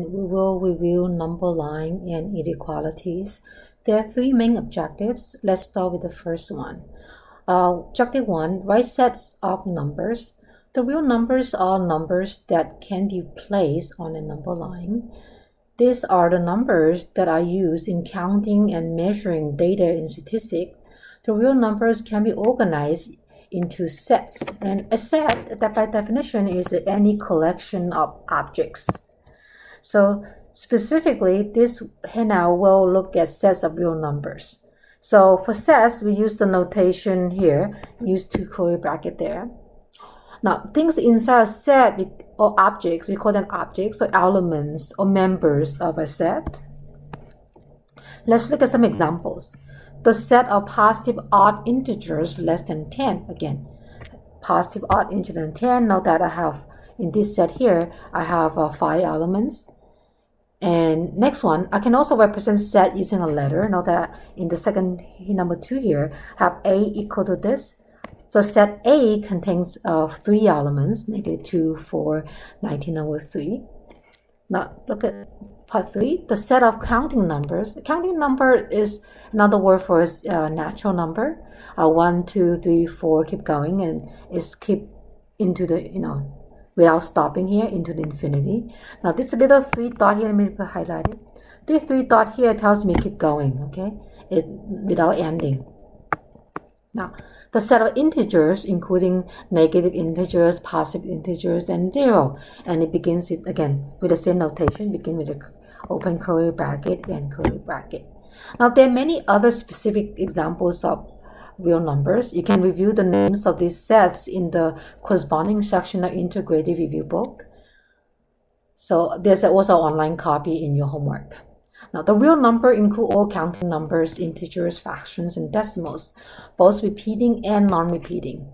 We will review number line and inequalities. There are three main objectives. Let's start with the first one. Objective 1, write sets of numbers. The real numbers are numbers that can be placed on a number line. These are the numbers that are used in counting and measuring data in statistics. The real numbers can be organized into sets, and a set, that by definition, is any collection of objects. So specifically, this handout will look at sets of real numbers. So for sets, we use the notation here, use two curly brackets there. Now, things inside a set or objects, we call them objects or elements or members of a set. Let's look at some examples. The set of positive odd integers less than 10. Again, positive odd integer than 10. Now that I have, in this set here, I have 5 elements. And next one, I can also represent set using a letter. Now that in the second, number 2 here, I have A equal to this. So set A contains 3 elements, -2, 4, 19 over 3. Now look at part 3, the set of counting numbers. A counting number is another word for a natural number. 1, 2, 3, 4, keep going, and it's keep into the, without stopping here, into the infinity. Now this little 3 dot here, let me highlight it. The 3 dot here tells me keep going, okay? Without ending. Now, the set of integers, including negative integers, positive integers, and 0. And it begins, again, with the same notation, begin with an open curly bracket and curly bracket. Now, there are many other specific examples of real numbers. You can review the names of these sets in the corresponding section of Integrated Review book. So there's also an online copy in your homework. Now, the real number include all counting numbers, integers, fractions, and decimals, both repeating and non-repeating.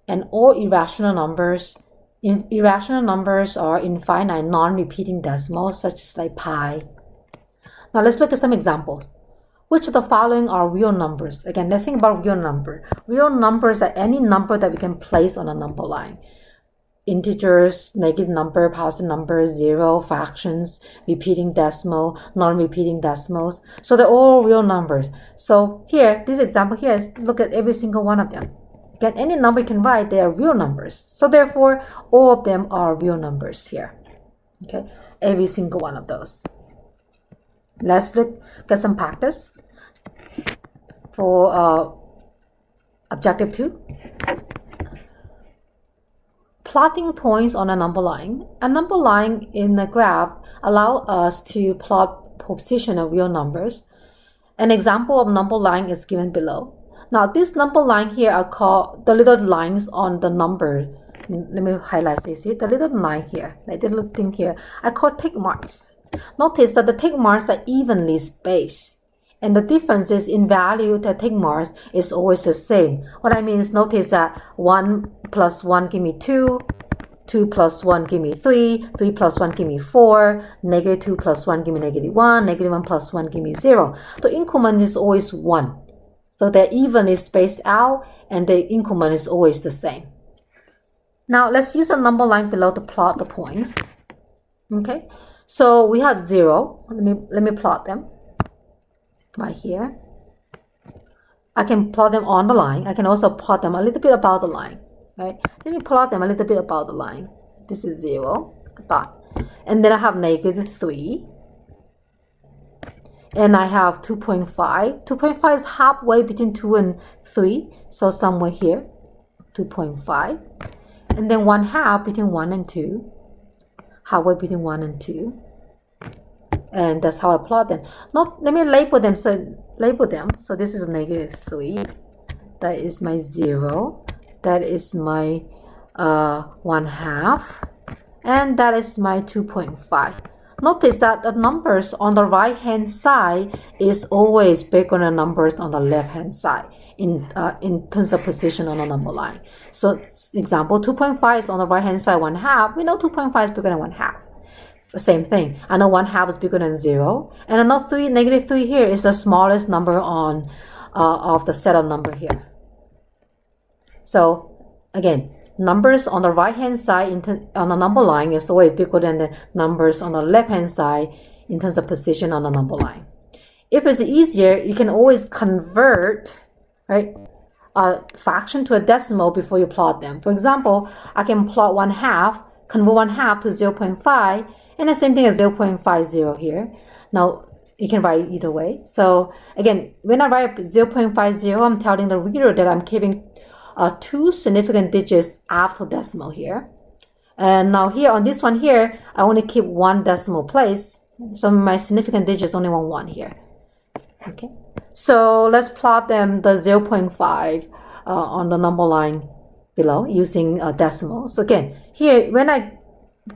And all irrational numbers. Irrational numbers are infinite non-repeating decimals, such as like pi. Now, let's look at some examples. Which of the following are real numbers? Again, let's think about real number. Real numbers are any number that we can place on a number line. Integers, negative number, positive number, 0, fractions, repeating decimal, non-repeating decimals. So they're all real numbers. So here, this example here is look at every single one of them. Again, any number you can write, they are real numbers. So therefore, all of them are real numbers here. Okay, every single one of those. Let's look at some practice for objective 2. Plotting points on a number line. A number line in a graph allows us to plot position of real numbers. An example of number line is given below. Now, this number line here are called the little lines on the number. Let me highlight this. See, the little line here, like the little thing here, I call tick marks. Notice that the tick marks are evenly spaced. And the differences in value that tick marks is always the same. What I mean is, notice that 1 plus 1 give me 2, 2 plus 1 give me 3, 3 plus 1 give me 4, negative 2 plus 1 give me -1, negative 1 plus 1 give me 0. The increment is always 1. So they're evenly spaced out, and the increment is always the same. Now, let's use a number line below to plot the points. Okay, so we have 0. Let me plot them. Right here. I can plot them on the line. I can also plot them a little bit above the line. Right? Let me plot them a little bit above the line. This is 0, a dot. And then I have -3. And I have 2.5. 2.5 is halfway between 2 and 3. So somewhere here, 2.5. And then 1/2 between 1 and 2. Halfway between 1 and 2. And that's how I plot them. Let me label them. So this is -3. That is my 0. That is my 1/2. And that is my 2.5. Notice that the numbers on the right hand side is always bigger than the numbers on the left hand side in terms of position on the number line. So example, 2.5 is on the right hand side 1/2. We know 2.5 is bigger than 1/2. Same thing. I know 1/2 is bigger than 0, and I know -3 here is the smallest number on of the set of number here. So again, numbers on the right hand side on the number line is always bigger than the numbers on the left hand side in terms of position on the number line. If it's easier, you can always convert, right, a fraction to a decimal before you plot them. For example, I can plot 1/2, convert 1/2 to 0.5, and the same thing as 0.50 here. Now, you can write either way. So again, when I write 0.50, I'm telling the reader that I'm keeping 2 significant digits after decimal here. And now here on this one here, I only keep 1 decimal place. So my significant digit is only 1 here. Okay. So let's plot them the 0.5 on the number line below using decimals. Again, here when I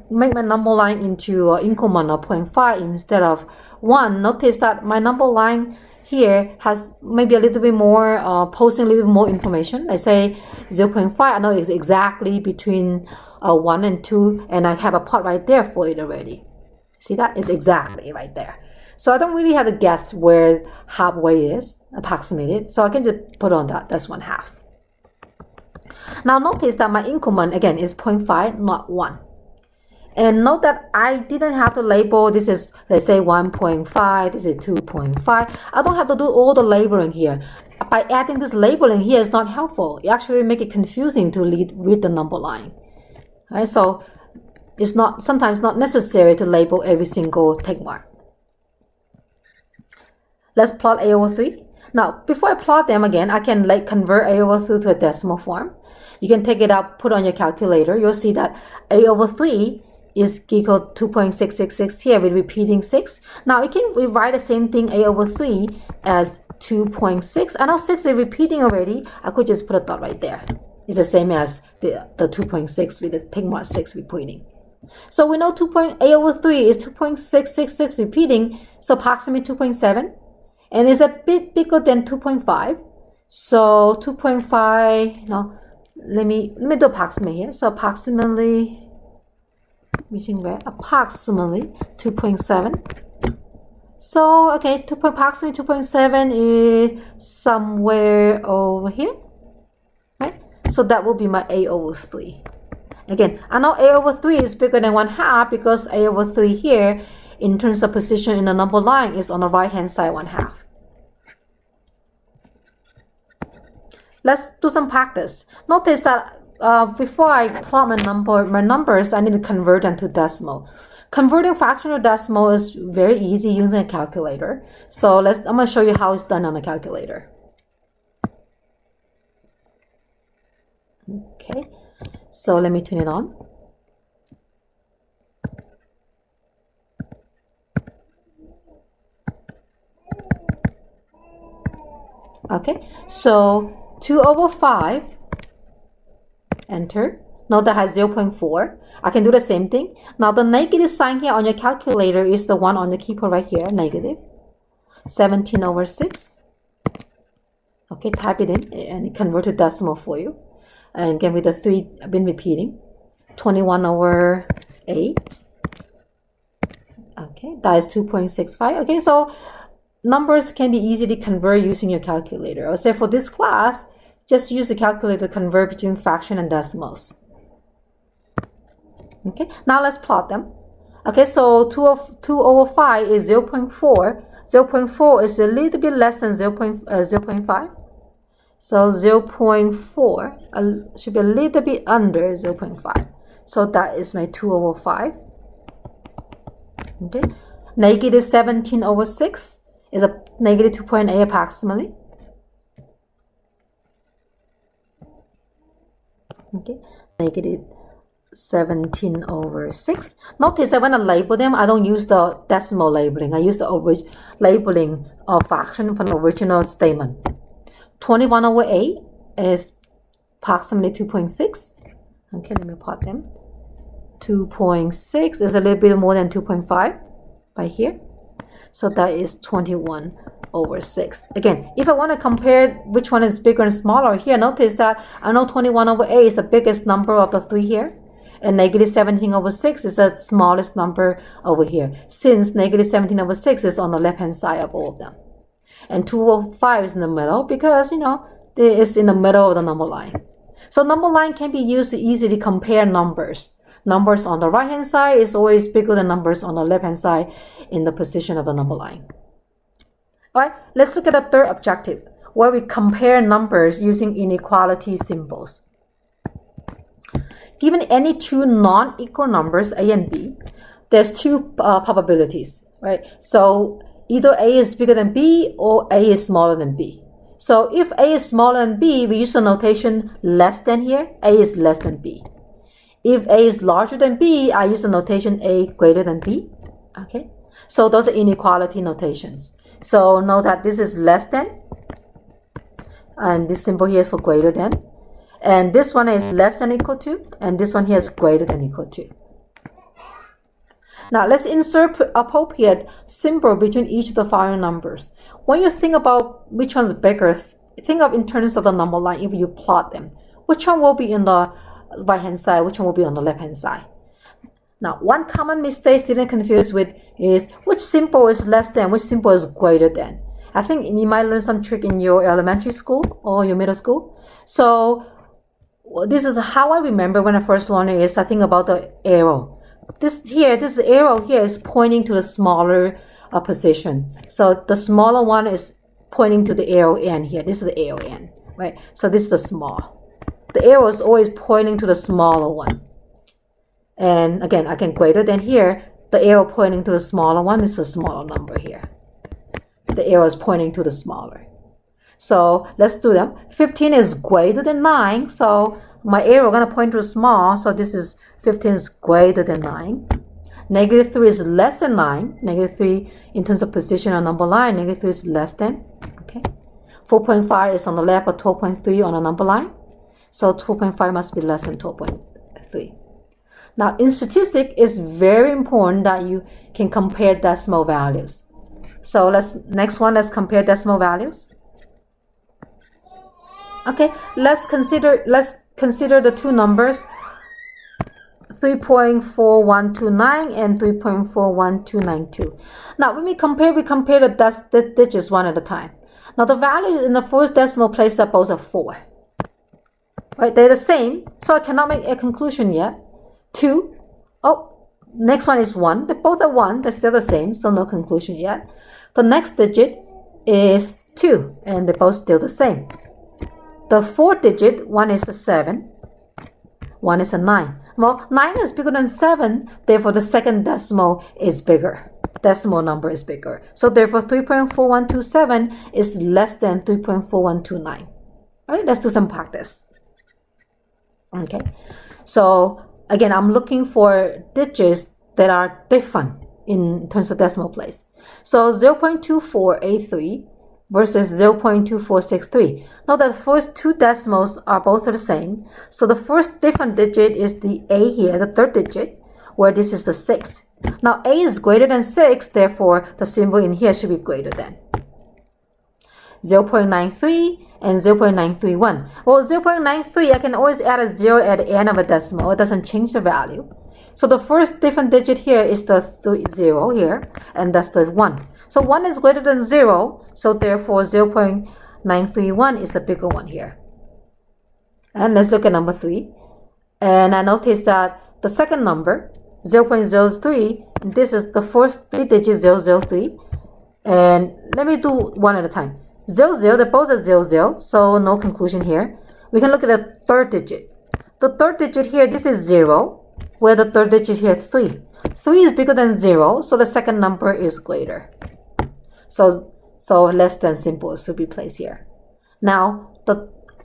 make my number line into increment of 0.5 instead of 1, notice that my number line here has maybe a little bit more, posting a little bit more information. I say 0.5, I know it's exactly between 1 and 2, and I have a part right there for it already. See that? It's exactly right there. So I don't really have to guess where halfway is, approximated. So I can just put on that. That's 1/2. Now notice that my increment, again, is 0.5, not 1. And note that I didn't have to label, this is, let's say 1.5, this is 2.5. I don't have to do all the labeling here. By adding this labeling here is not helpful. It actually make it confusing to read the number line. Right? So it's not sometimes not necessary to label every single tick mark. Let's plot a over 3. Now, before I plot them again, I can convert a over 3 to a decimal form. You can take it out, put on your calculator. You'll see that a over 3 is equal to 2.666 here with repeating 6. Now, you can rewrite the same thing, a over 3, as 2.6. I know 6 is repeating already. I could just put a dot right there. It's the same as the 2.6 with the tick mark 6 repeating. So we know a over 3 is 2.666 repeating, so approximately 2.7. And it's a bit bigger than 2.5. So 2.5, no, let me do approximate here. So approximately, reaching where? Approximately 2.7. So, okay, approximately 2.7 is somewhere over here, right? So that will be my a over 3. Again, I know a over 3 is bigger than 1/2 because a over 3 here, in terms of position in the number line, is on the right-hand side 1/2. Let's do some practice. Notice that before I plot my numbers, I need to convert them to decimal. Converting fraction to decimal is very easy using a calculator. So I'm going to show you how it's done on a calculator. Okay, so let me turn it on. Okay, so 2 over 5, enter. Note that has 0.4. I can do the same thing. Now the negative sign here on your calculator is the one on the keyboard right here, negative. 17 over 6. Okay, type it in and it convert to decimal for you. And again with the 3, I've been repeating. 21 over 8. Okay, that is 2.65. Okay, so numbers can be easily converted using your calculator. I'll say for this class, just use the calculator to convert between fraction and decimals. Okay, now let's plot them. Okay, so 2 over 5 is 0.4. 0.4 is a little bit less than 0.5. So 0.4 should be a little bit under 0.5. So that is my 2 over 5. Okay, negative 17 over 6 is a negative 2.8 approximately. Okay, negative 17 over 6. Notice that when I label them, I don't use the decimal labeling. I use the labeling of fraction from the original statement. 21 over 8 is approximately 2.6. Okay, let me plot them. 2.6 is a little bit more than 2.5 by here. So that is 21 over 6. Again, if I want to compare which one is bigger and smaller here, notice that I know 21 over 8 is the biggest number of the 3 here. And negative 17 over 6 is the smallest number over here, since negative 17 over 6 is on the left-hand side of all of them. And 2 over 5 is in the middle because, you know, it's in the middle of the number line. So number line can be used to easily compare numbers. Numbers on the right hand side is always bigger than numbers on the left hand side in the position of the number line. Alright, let's look at the third objective, where we compare numbers using inequality symbols. Given any two non-equal numbers, A and B, there's two probabilities, right? So either A is bigger than B or A is smaller than B. So if A is smaller than B, we use the notation less than here. A is less than B. If A is larger than B, I use the notation A greater than B. Okay, so those are inequality notations. So note that this is less than, and this symbol here is for greater than, and this one is less than equal to, and this one here is greater than equal to. Now let's insert appropriate symbol between each of the following numbers. When you think about which one's bigger, think of in terms of the number line. If you plot them, which one will be in the right hand side, which one will be on the left hand side. Now one common mistake students confuse with is which symbol is less than, which symbol is greater than. I think you might learn some trick in your elementary school or your middle school. So this is how I remember when I first learned it. Is I think about the arrow. This arrow here is pointing to the smaller position. So the smaller one is pointing to the arrow end here. This is the arrow end, right? So this is the small. The arrow is always pointing to the smaller one. And again, I can greater than here. The arrow pointing to the smaller one is a smaller number here. The arrow is pointing to the smaller. So let's do them. 15 is greater than 9. So my arrow going to point to the small. So this is 15 is greater than 9. Negative 3 is less than 9. Negative 3 in terms of position on number line. Negative 3 is less than. Okay. 4.5 is on the left, but 12.3 on the number line. So 4.5 must be less than 12.3. Now in statistics, it's very important that you can compare decimal values. So let's compare decimal values. Okay, let's consider the two numbers 3.4129 and 3.41292. Now when we compare the digits one at a time. Now the value in the first decimal place are both 4. Right, they're the same, so I cannot make a conclusion yet. 2. Oh, next one is 1. They both are 1. They're still the same, so no conclusion yet. The next digit is 2, and they're both still the same. The fourth digit, one is a 7, one is a 9. Well, 9 is bigger than 7, therefore the second decimal is bigger. Decimal number is bigger. So therefore 3.4127 is less than 3.4129. All right, let's do some practice. Okay, so again, I'm looking for digits that are different in terms of decimal place. So 0.2483 versus 0.2463. Now the first two decimals are both the same. So the first different digit is the A here, the third digit, where this is the 6. Now A is greater than 6, therefore the symbol in here should be greater than. 0.93 and 0.931. Well, 0.93, I can always add a 0 at the end of a decimal. It doesn't change the value. So the first different digit here is the 0 here, and that's the 1. So 1 is greater than 0, so therefore 0.931 is the bigger one here. And let's look at number 3. And I notice that the second number, 0.03, this is the first 3 digits, 003. And let me do one at a time. 00, they're both at 00, so no conclusion here. We can look at the third digit. The third digit here, this is 0, where the third digit here, 3. 3 is bigger than 0, so the second number is greater. So less than symbol should be placed here. Now,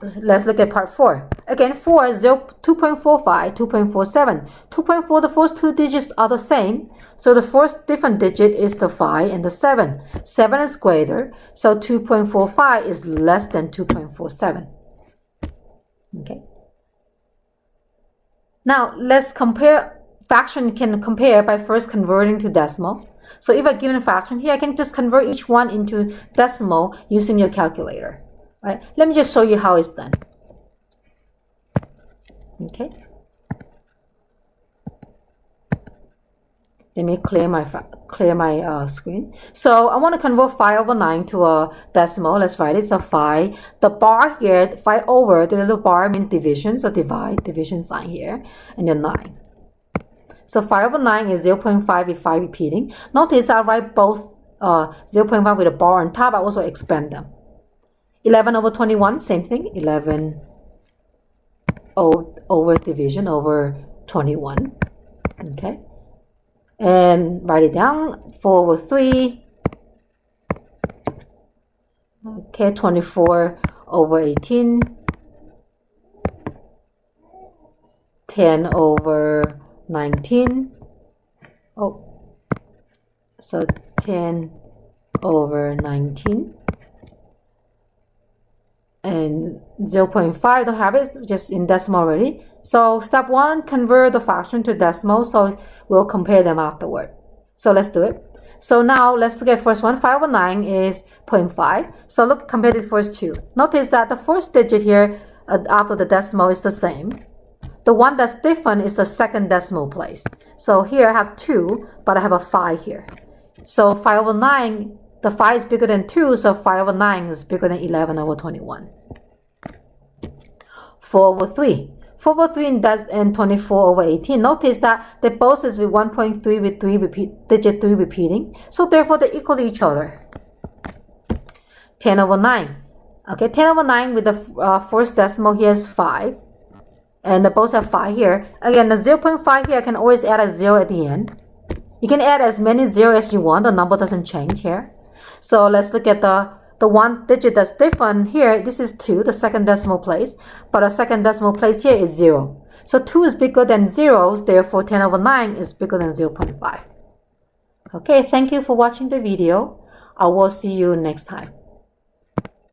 let's look at part 4. Again, 4 is 2.45, 2.47. 2.4, the first two digits are the same. So the first different digit is the 5 and the 7. 7 is greater, so 2.45 is less than 2.47. Okay. Now, let's compare. Fraction can compare by first converting to decimal. So if I given a fraction here, I can just convert each one into decimal using your calculator. Right? Let me just show you how it's done. Okay. Let me clear my screen. So I want to convert 5/9 to a decimal. Let's write it. So 5. The bar here, 5 over the little bar means division. So division sign here, and then 9. So 5/9 is 0.5 with 5 repeating. Notice I write both 0.5 with a bar on top. I also expand them. 11/21, same thing. 11 over division over 21. Okay. And write it down. 4/3. Okay, 24/18. 10/19. Oh, so 10/19. And 0.5, don't have it, just in decimal already. So step 1, convert the fraction to decimal. So we'll compare them afterward. So let's do it. So now let's look at first one. 5/9 is 0.5. So look, compare the first two. Notice that the first digit here after the decimal is the same. The one that's different is the second decimal place. So here I have 2, but I have a 5 here. So 5/9, the 5 is bigger than 2, so 5/9 is bigger than 11/21. 4/3. 4/3 and 24/18. Notice that they both is with 1.3 with digit 3 repeating. So therefore they equal each other. 10/9. Okay, 10/9 with the first decimal here is 5. And they both have 5 here. Again, the 0.5 here, I can always add a 0 at the end. You can add as many 0 as you want. The number doesn't change here. So let's look at the one digit that's different here. This is 2, the second decimal place. But the second decimal place here is 0. So 2 is bigger than 0. Therefore, 10/9 is bigger than 0.5. Okay, thank you for watching the video. I will see you next time.